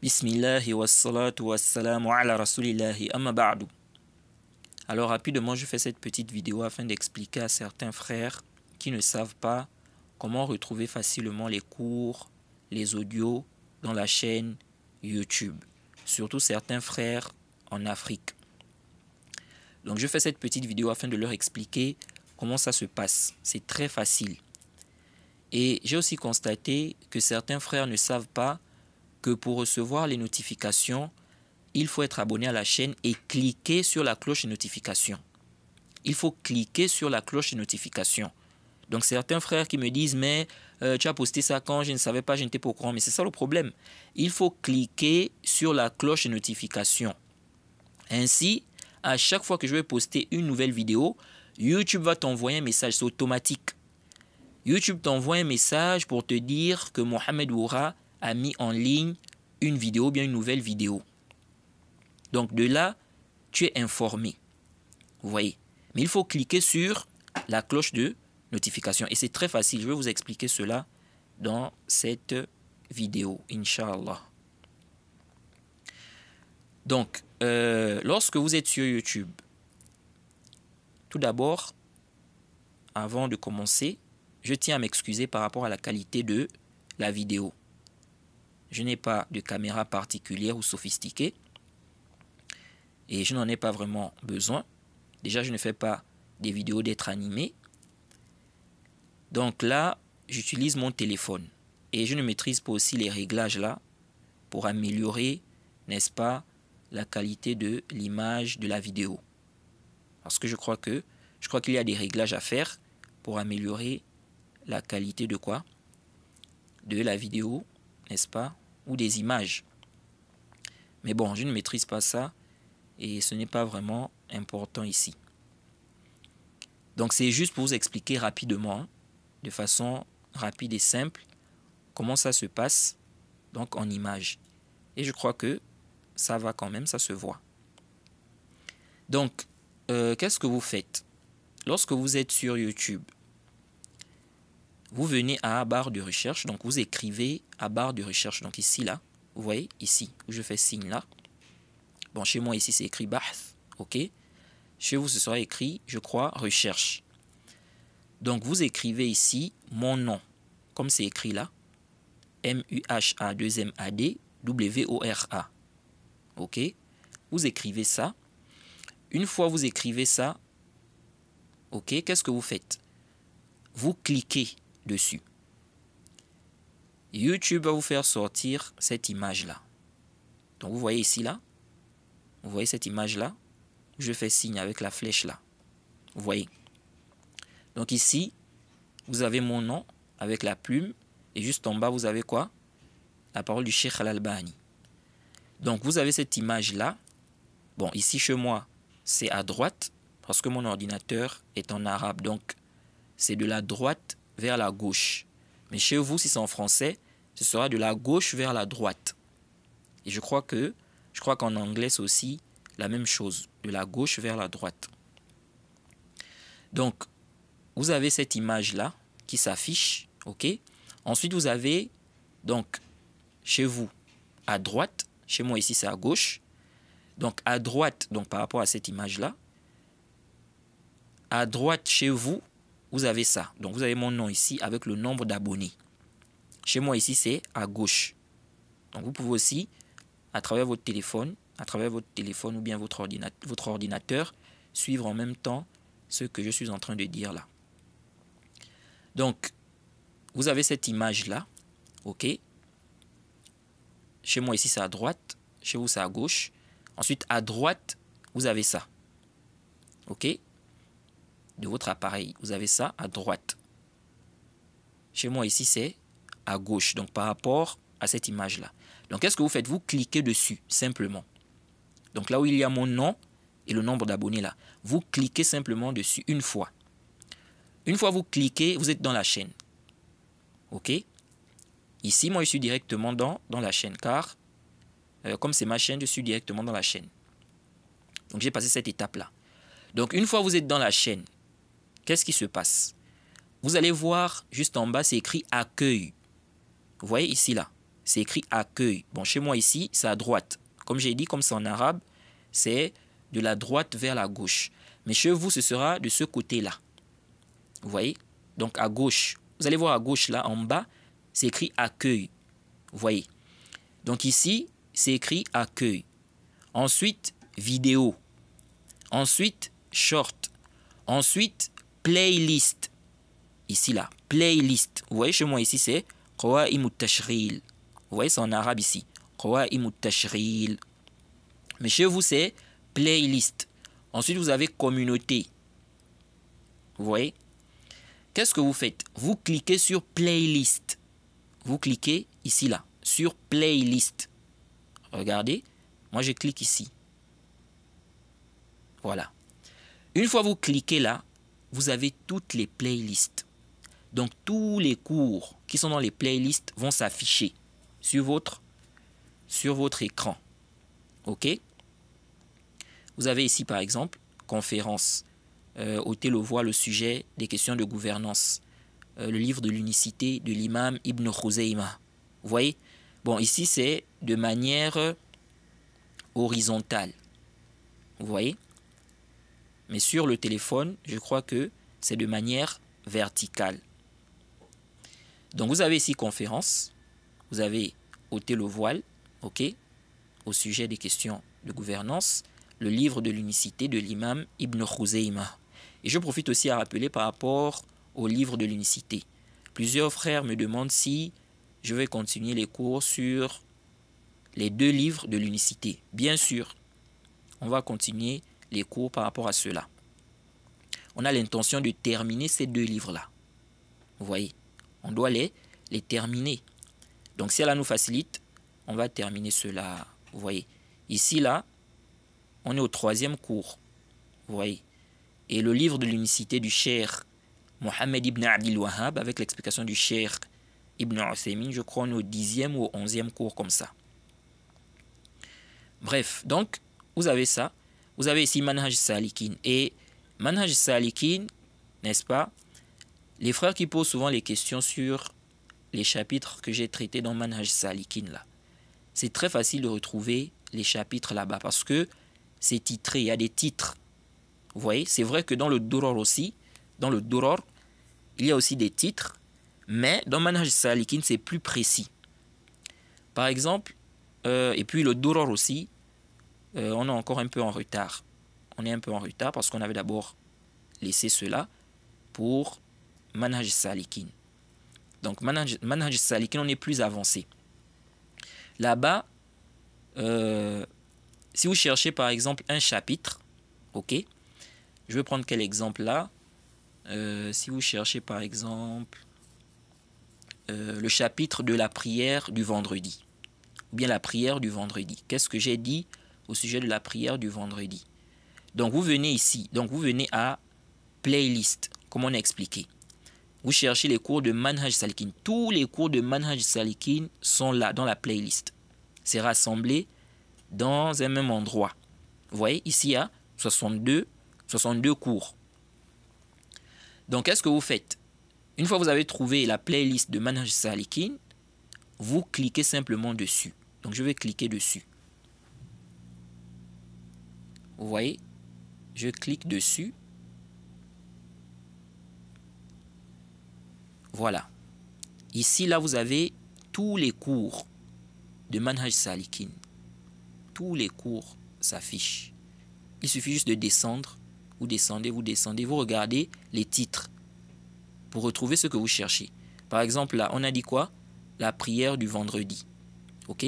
Bismillahi wassalatu wassalamu ala rasulillahi amma ba'du. Alors rapidement, je fais cette petite vidéo afin d'expliquer à certains frères qui ne savent pas comment retrouver facilement les cours, les audios dans la chaîne YouTube. Surtout certains frères en Afrique. Donc je fais cette petite vidéo afin de leur expliquer comment ça se passe. C'est très facile. Et j'ai aussi constaté que certains frères ne savent pas que pour recevoir les notifications, il faut être abonné à la chaîne et cliquer sur la cloche de notification. Il faut cliquer sur la cloche de notification. Donc certains frères qui me disent « mais tu as posté ça quand je ne savais pas, je n'étais pas au courant ». Mais c'est ça le problème. Il faut cliquer sur la cloche de notification. Ainsi, à chaque fois que je vais poster une nouvelle vidéo, YouTube va t'envoyer un message, c'est automatique. YouTube t'envoie un message pour te dire que Mohamed Oura a mis en ligne une vidéo, bien une nouvelle vidéo. Donc de là, tu es informé. Vous voyez. Mais il faut cliquer sur la cloche de notification. Et c'est très facile. Je vais vous expliquer cela dans cette vidéo, Inch'Allah. Donc, lorsque vous êtes sur YouTube, tout d'abord, avant de commencer, je tiens à m'excuser par rapport à la qualité de la vidéo. Je n'ai pas de caméra particulière ou sophistiquée et je n'en ai pas vraiment besoin. Déjà, je ne fais pas des vidéos d'être animé. Donc là, j'utilise mon téléphone et je ne maîtrise pas aussi les réglages là pour améliorer, n'est-ce pas, la qualité de l'image de la vidéo. Parce que je crois qu'il y a des réglages à faire pour améliorer la qualité de quoi? De la vidéo, n'est-ce pas? Ou des images. Mais bon, je ne maîtrise pas ça et ce n'est pas vraiment important ici. Donc c'est juste pour vous expliquer rapidement, de façon rapide et simple, comment ça se passe donc en image. Et je crois que ça va quand même, ça se voit. Donc, qu'est-ce que vous faites? Lorsque vous êtes sur YouTube, vous venez à barre de recherche, donc vous écrivez à barre de recherche, donc ici là, vous voyez ici où je fais signe là. Bon, chez moi ici c'est écrit Bahth, ok. Chez vous ce sera écrit, je crois, recherche. Donc vous écrivez ici mon nom, comme c'est écrit là, M-U-H-A-2-M-A-D-W-O-R-A, ok. Vous écrivez ça. Une fois vous écrivez ça, ok, qu'est-ce que vous faites? Vous cliquez dessus. YouTube va vous faire sortir cette image-là. Donc vous voyez ici là, vous voyez cette image-là, je fais signe avec la flèche là. Vous voyez. Donc ici, vous avez mon nom avec la plume et juste en bas, vous avez quoi? La parole du Cheikh Al-Albani. Donc vous avez cette image-là. Bon, ici chez moi, c'est à droite parce que mon ordinateur est en arabe. Donc c'est de la droite vers la gauche. Mais chez vous, si c'est en français, ce sera de la gauche vers la droite. Et je crois qu'en anglais, c'est aussi la même chose, de la gauche vers la droite. Donc, vous avez cette image-là qui s'affiche, ok? Ensuite, vous avez, donc, chez vous, à droite, chez moi ici, c'est à gauche. Donc, à droite, donc par rapport à cette image-là, à droite, chez vous, vous avez ça. Donc, vous avez mon nom ici avec le nombre d'abonnés. Chez moi, ici, c'est à gauche. Donc, vous pouvez aussi, à travers votre téléphone ou bien votre ordinateur, suivre en même temps ce que je suis en train de dire là. Donc, vous avez cette image-là, ok? Chez moi, ici, c'est à droite. Chez vous, c'est à gauche. Ensuite, à droite, vous avez ça. Ok? De votre appareil, vous avez ça à droite. Chez moi ici c'est à gauche, donc par rapport à cette image là. Donc qu'est-ce que vous faites? Vous cliquez dessus simplement. Donc là où il y a mon nom et le nombre d'abonnés là, vous cliquez simplement dessus une fois. Une fois vous cliquez, vous êtes dans la chaîne. Ok? Ici moi je suis directement dans la chaîne car comme c'est ma chaîne, je suis directement dans la chaîne. Donc j'ai passé cette étape là. Donc une fois vous êtes dans la chaîne, qu'est-ce qui se passe? Vous allez voir juste en bas, c'est écrit accueil. Vous voyez ici là, c'est écrit accueil. Bon, chez moi ici, c'est à droite. Comme j'ai dit, comme c'est en arabe, c'est de la droite vers la gauche. Mais chez vous, ce sera de ce côté-là. Vous voyez? Donc à gauche. Vous allez voir à gauche, là, en bas, c'est écrit accueil. Vous voyez? Donc ici, c'est écrit accueil. Ensuite, vidéo. Ensuite, short. Ensuite, playlist. Ici, là, playlist. Vous voyez, chez moi, ici, c'est Qawa'imut Tashril. Vous voyez, c'est en arabe ici. Qawa'imut Tashril. Mais chez vous, c'est playlist. Ensuite, vous avez communauté. Vous voyez? Qu'est-ce que vous faites? Vous cliquez sur playlist. Vous cliquez ici, là, sur playlist. Regardez, moi, je clique ici. Voilà. Une fois vous cliquez là, vous avez toutes les playlists. Donc, tous les cours qui sont dans les playlists vont s'afficher sur votre écran. OK? Vous avez ici, par exemple, conférence. Ôtez le voile au sujet des questions de gouvernance. Le livre de l'unicité de l'imam Ibn Khuzaymah. Vous voyez? Bon, ici, c'est de manière horizontale. Vous voyez? Mais sur le téléphone, je crois que c'est de manière verticale. Donc, vous avez ici conférence. Vous avez ôté le voile, OK, au sujet des questions de gouvernance. Le livre de l'unicité de l'imam Ibn Khuzaymah. Et je profite aussi à rappeler par rapport au livre de l'unicité. Plusieurs frères me demandent si je vais continuer les cours sur les 2 livres de l'unicité. Bien sûr, on va continuer les cours par rapport à cela. On a l'intention de terminer ces 2 livres-là. Vous voyez, on doit les terminer. Donc, si Allah nous facilite, on va terminer cela. Vous voyez, ici, là, on est au 3e cours. Vous voyez. Et le livre de l'unicité du Cheikh Mohammed ibn Abdil Wahhab, avec l'explication du Cheikh Ibn Uthaymin, je crois on est au 10e ou au 11e cours comme ça. Bref, donc, vous avez ça. Vous avez ici Manhaj Salikin. Et Manhaj Salikin, n'est-ce pas? Les frères qui posent souvent les questions sur les chapitres que j'ai traités dans Manhaj Salikin, là. C'est très facile de retrouver les chapitres là-bas parce que c'est titré, il y a des titres. Vous voyez, c'est vrai que dans le Duror aussi, dans le Duror, il y a aussi des titres, mais dans Manhaj Salikin, c'est plus précis. Par exemple, et puis le Duror aussi, on est encore un peu en retard. On est un peu en retard parce qu'on avait d'abord laissé cela pour Manhaj Salikin. Donc, Manhaj Salikin, on est plus avancé. Là-bas, si vous cherchez par exemple un chapitre, ok, je vais prendre quel exemple là? Si vous cherchez par exemple le chapitre de la prière du vendredi, ou bien la prière du vendredi. Qu'est-ce que j'ai dit au sujet de la prière du vendredi? Donc vous venez ici, donc vous venez à playlist, comme on a expliqué. Vous cherchez les cours de Manhaj Salikin. Tous les cours de Manhaj Salikin sont là, dans la playlist. C'est rassemblé dans un même endroit. Vous voyez, ici il y a 62 cours. Donc, qu'est-ce que vous faites? Une fois que vous avez trouvé la playlist de Manhaj Salikin, vous cliquez simplement dessus. Donc, je vais cliquer dessus. Vous voyez, je clique dessus. Voilà. Ici, là, vous avez tous les cours de Manhaj Salikin. Tous les cours s'affichent. Il suffit juste de descendre. Vous descendez, vous regardez les titres pour retrouver ce que vous cherchez. Par exemple, là, on a dit quoi? La prière du vendredi. Ok?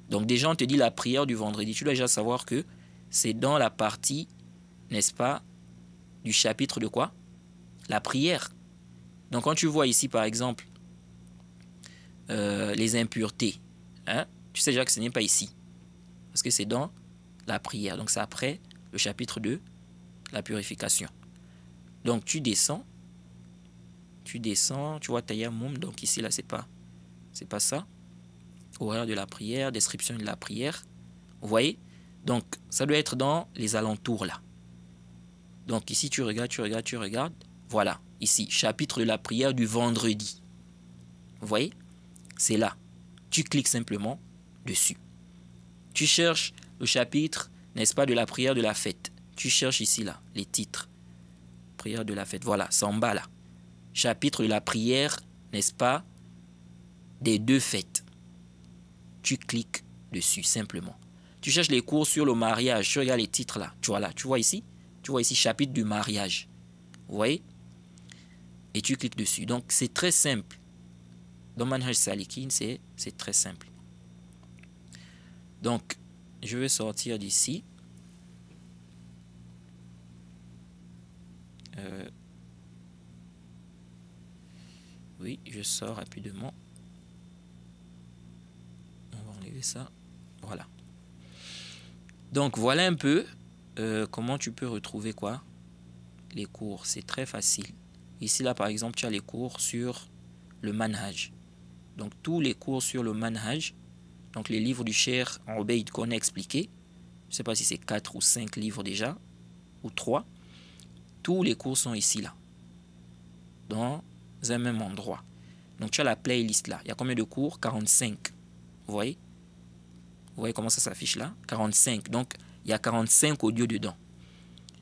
Donc déjà, on te dit la prière du vendredi. Tu dois déjà savoir que c'est dans la partie, n'est-ce pas, du chapitre de quoi? La prière. Donc quand tu vois ici, par exemple, les impuretés, hein, tu sais déjà que ce n'est pas ici. Parce que c'est dans la prière. Donc c'est après le chapitre de la purification. Donc tu descends, tu vois Tayammum, donc ici là c'est pas ça. Horaire de la prière, description de la prière. Vous voyez? Donc ça doit être dans les alentours là. Donc ici tu regardes. Voilà, ici, chapitre de la prière du vendredi. Vous voyez? C'est là. Tu cliques simplement dessus. Tu cherches le chapitre, n'est-ce pas, de la prière de la fête. Tu cherches ici, là, les titres. Prière de la fête, voilà, c'est en bas, là. Chapitre de la prière, n'est-ce pas, des 2 fêtes. Tu cliques dessus, simplement. Tu cherches les cours sur le mariage. Tu regardes les titres, là. Tu vois, là, tu vois ici, chapitre du mariage. Vous voyez? Et tu cliques dessus. Donc, c'est très simple. Dans Manhaj Salikin, c'est très simple. Donc, je vais sortir d'ici. Oui, je sors rapidement. On va enlever ça. Voilà. Donc, voilà un peu comment tu peux retrouver quoi? Les cours. C'est très facile. Ici, là, par exemple, tu as les cours sur le manhaj. Donc, tous les cours sur le manhaj, donc les livres du Cheikh Obeid qu'on a expliqué, je ne sais pas si c'est 4 ou 5 livres déjà, ou 3, tous les cours sont ici, là, dans un même endroit. Donc, tu as la playlist, là. Il y a combien de cours? 45. Vous voyez? Vous voyez comment ça s'affiche, là? 45. Donc, il y a 45 audios dedans.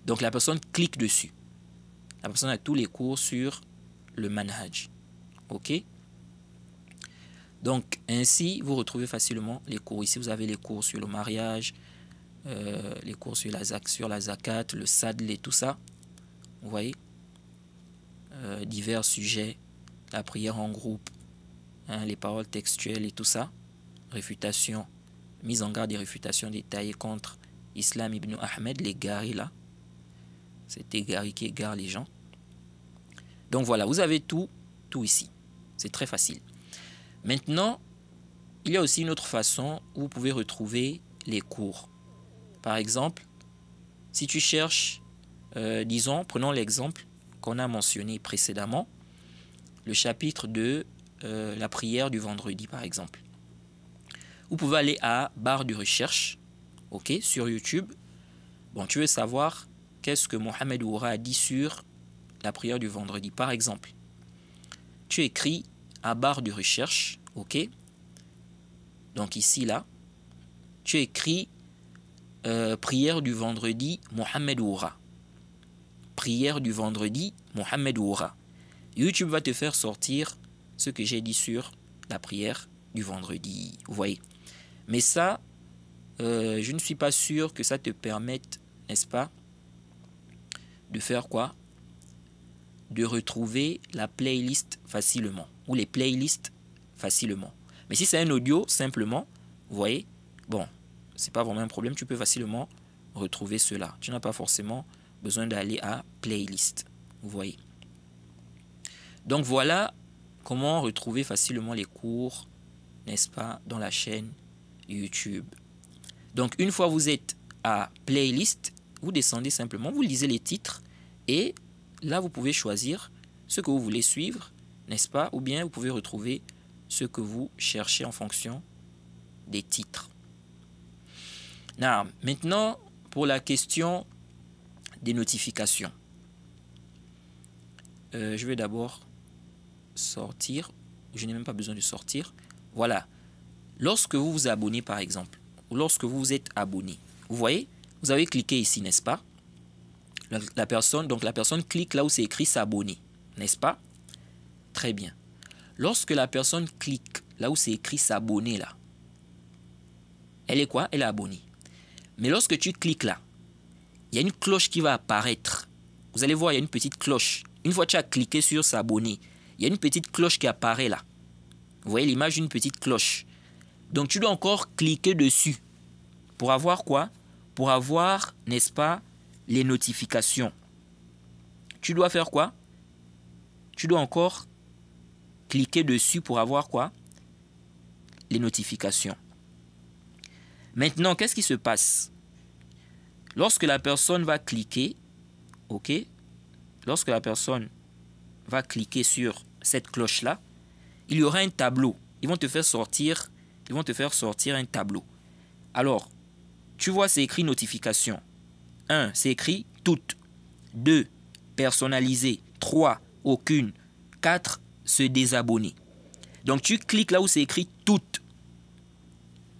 Donc, la personne clique dessus. La personne a tous les cours sur le manhaj. OK? Donc, ainsi, vous retrouvez facilement les cours. Ici, vous avez les cours sur le mariage, les cours sur la zakat, le sadl et tout ça. Vous voyez? Divers sujets, la prière en groupe, hein, les paroles textuelles et tout ça. Réfutation, mise en garde des réfutations détaillées contre Islam ibn Ahmed, les garis là. C'est des garis qui égarent les gens. Donc voilà, vous avez tout ici. C'est très facile. Maintenant, il y a aussi une autre façon où vous pouvez retrouver les cours. Par exemple, si tu cherches, disons, prenons l'exemple qu'on a mentionné précédemment, le chapitre de la prière du vendredi, par exemple. Vous pouvez aller à barre de recherche, ok, sur YouTube. Bon, tu veux savoir qu'est-ce que Mohamed Oura a dit sur la prière du vendredi. Par exemple, tu écris à barre de recherche, ok. Donc ici, là, tu écris prière du vendredi Mohamed Oura. Prière du vendredi Mohamed Oura. YouTube va te faire sortir ce que j'ai dit sur la prière du vendredi. Vous voyez. Mais ça, je ne suis pas sûr que ça te permette, n'est-ce pas, de faire quoi? De retrouver la playlist facilement. Ou les playlists facilement. Mais si c'est un audio, simplement, vous voyez, bon, c'est pas vraiment un problème. Tu peux facilement retrouver cela. Tu n'as pas forcément besoin d'aller à playlist. Vous voyez. Donc voilà comment retrouver facilement les cours, n'est-ce pas, dans la chaîne YouTube. Donc une fois vous êtes à playlist, vous descendez simplement, vous lisez les titres et là vous pouvez choisir ce que vous voulez suivre, n'est-ce pas, ou bien vous pouvez retrouver ce que vous cherchez en fonction des titres. Maintenant, pour la question des notifications. Je vais d'abord sortir. Je n'ai même pas besoin de sortir. Voilà. Lorsque vous vous abonnez, par exemple, ou lorsque vous vous êtes abonné, vous voyez, vous avez cliqué ici, n'est-ce pas? La personne clique là où c'est écrit s'abonner, n'est-ce pas? Très bien. Lorsque la personne clique là où c'est écrit s'abonner là, elle est quoi? Elle est abonnée. Mais lorsque tu cliques là, il y a une cloche qui va apparaître. Vous allez voir, il y a une petite cloche. Une fois que tu as cliqué sur s'abonner, il y a une petite cloche qui apparaît là. Vous voyez l'image d'une petite cloche. Donc tu dois encore cliquer dessus. Pour avoir quoi? Pour avoir, n'est-ce pas, les notifications. Tu dois faire quoi? Tu dois encore cliquer dessus pour avoir quoi? Les notifications. Maintenant, qu'est-ce qui se passe? Lorsque la personne va cliquer, ok? Lorsque la personne va cliquer sur cette cloche-là, il y aura un tableau. Ils vont te faire sortir un tableau. Alors, tu vois, c'est écrit notification. 1, c'est écrit toutes. 2, personnalisé. 3, aucune. 4, se désabonner. Donc, tu cliques là où c'est écrit toutes.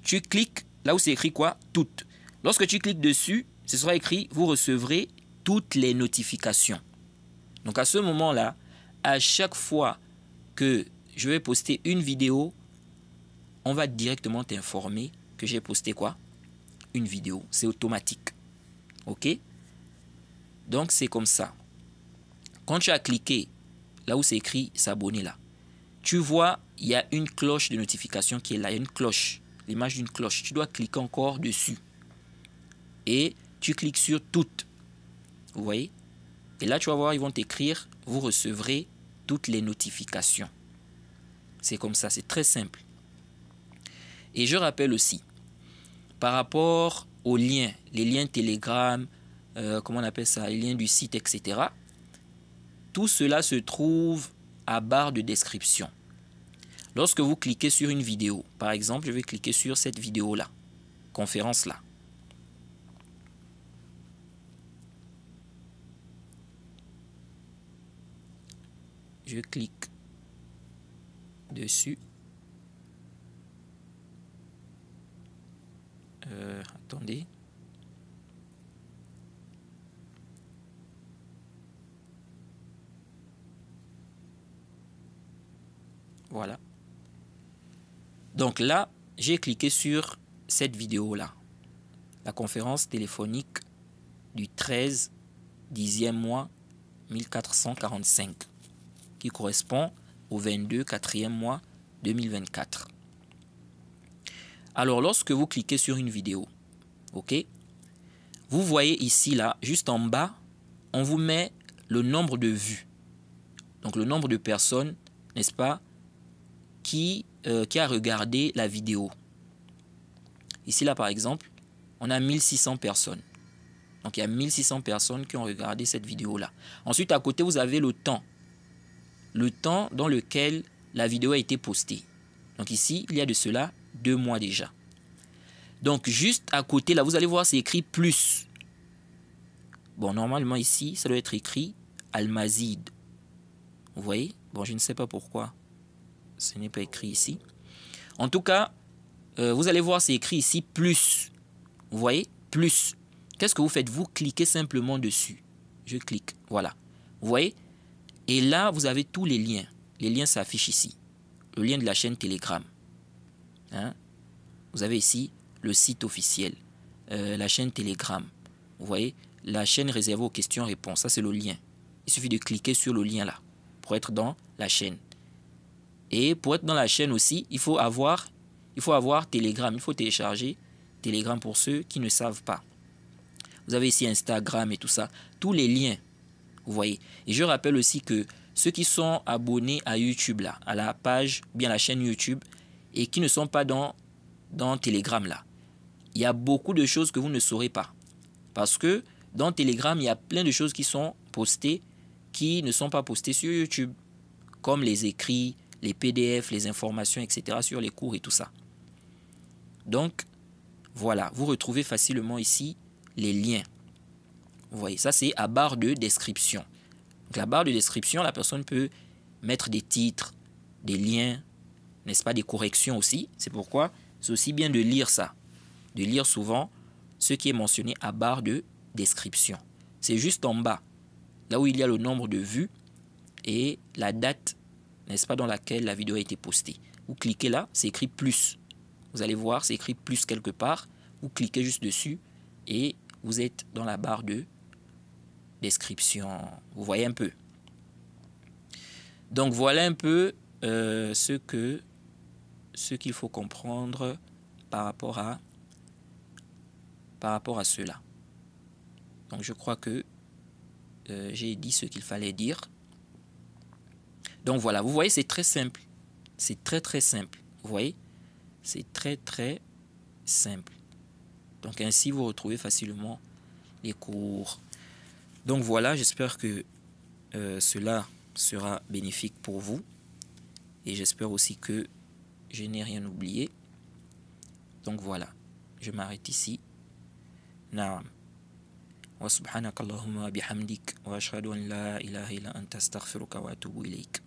tu cliques là où c'est écrit quoi? Toutes. Lorsque tu cliques dessus, ce sera écrit vous recevrez toutes les notifications. Donc à ce moment-là, à chaque fois que je vais poster une vidéo, on va directement t'informer que j'ai posté quoi? Une vidéo. C'est automatique. Ok? Donc c'est comme ça. Quand tu as cliqué là où c'est écrit s'abonner là, tu vois, il y a une cloche de notification qui est là. Il y a une cloche, l'image d'une cloche. Tu dois cliquer encore dessus. Et tu cliques sur toutes. Vous voyez? Et là, tu vas voir, ils vont t'écrire, vous recevrez toutes les notifications. C'est comme ça, c'est très simple. Et je rappelle aussi, par rapport aux liens, les liens Telegram, comment on appelle ça, les liens du site, etc. Tout cela se trouve à barre de description. Lorsque vous cliquez sur une vidéo, par exemple, je vais cliquer sur cette vidéo-là, conférence-là. Je clique dessus. Attendez. Voilà. Donc là, j'ai cliqué sur cette vidéo-là. La conférence téléphonique du 13 10e mois 1445 qui correspond au 22 4e mois 2024. Alors, lorsque vous cliquez sur une vidéo, ok, vous voyez ici, là, juste en bas, on vous met le nombre de vues. Donc, le nombre de personnes, n'est-ce pas, qui a regardé la vidéo. Ici, là, par exemple, on a 1600 personnes. Donc, il y a 1600 personnes qui ont regardé cette vidéo-là. Ensuite, à côté, vous avez le temps. Le temps dans lequel la vidéo a été postée. Donc, ici, il y a de cela 2 mois déjà. Donc, juste à côté, là, vous allez voir, c'est écrit plus. Bon, normalement, ici, ça doit être écrit Almazid. Vous voyez? Bon, je ne sais pas pourquoi ce n'est pas écrit ici. En tout cas, vous allez voir, c'est écrit ici plus. Vous voyez? Plus. Qu'est-ce que vous faites? Vous cliquez simplement dessus. Je clique. Voilà. Vous voyez? Et là, vous avez tous les liens. Les liens s'affichent ici. Le lien de la chaîne Telegram. Hein? Vous avez ici le site officiel. La chaîne Telegram. Vous voyez? La chaîne réservée aux questions-réponses. Ça, c'est le lien. Il suffit de cliquer sur le lien là pour être dans la chaîne. Et pour être dans la chaîne aussi, il faut avoir Telegram. Il faut télécharger Telegram pour ceux qui ne savent pas. Vous avez ici Instagram et tout ça. Tous les liens, vous voyez. Et je rappelle aussi que ceux qui sont abonnés à YouTube, là, à la page, bien la chaîne YouTube, et qui ne sont pas dans Telegram, là, il y a beaucoup de choses que vous ne saurez pas. Parce que dans Telegram, il y a plein de choses qui sont postées, qui ne sont pas postées sur YouTube. Comme les écrits, les PDF, les informations, etc. sur les cours et tout ça. Donc, voilà, vous retrouvez facilement ici les liens. Vous voyez, ça c'est à barre de description. Donc, la barre de description, la personne peut mettre des titres, des liens, n'est-ce pas, des corrections aussi. C'est pourquoi c'est aussi bien de lire ça. De lire souvent ce qui est mentionné à barre de description. C'est juste en bas, là où il y a le nombre de vues et la date, n'est-ce pas, dans laquelle la vidéo a été postée. Vous cliquez là, c'est écrit plus. Vous allez voir, c'est écrit plus quelque part. Vous cliquez juste dessus et vous êtes dans la barre de description. Vous voyez un peu. Donc voilà un peu ce qu'il faut comprendre par rapport à cela. Donc je crois que j'ai dit ce qu'il fallait dire. Donc voilà, vous voyez, c'est très simple. C'est très très simple. Vous voyez, c'est très très simple. Donc ainsi, vous retrouvez facilement les cours. Donc voilà, j'espère que cela sera bénéfique pour vous. Et j'espère aussi que je n'ai rien oublié. Donc voilà, je m'arrête ici. Naam. Wa subhanaka Allahumma bihamdik wa ashhadu an la ilaha illa anta astaghfiruka wa atubu ilayk.